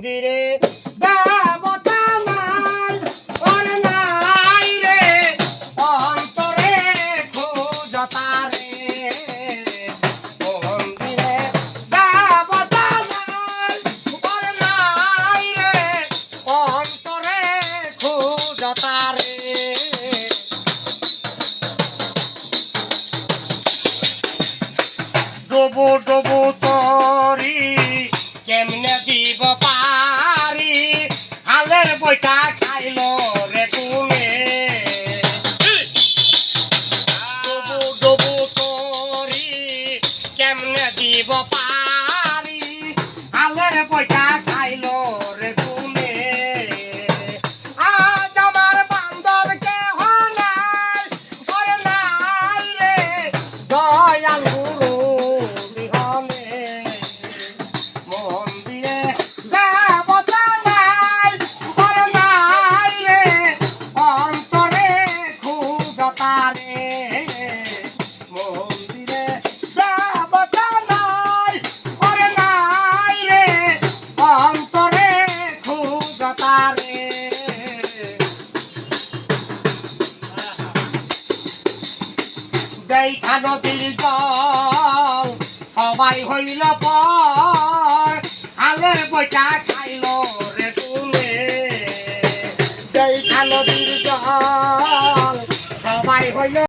মন্দিরে দেবতা নাই ওর নাই রে অন্তরে খুঁজতারে মন্দিরে দেবতা নাই ওর নাই রে অন্তরে খুঁজতারে ডুবু ডুবু তরি কেমনে দিব পারি হালের বইটা খাইলো রে তুমি ডুবু ডুবু তরি কেমনে দিব পারি হালের বইটা খাইলো রে তুমি আজ আমার বান্দর কেহ নাই ওরে নাই রে দয়াল গুরু দেখা নদীর জল সবাই হইল পর হালের বইটা খাইল রে তুমি দেখা নদীর জল সবাই হইল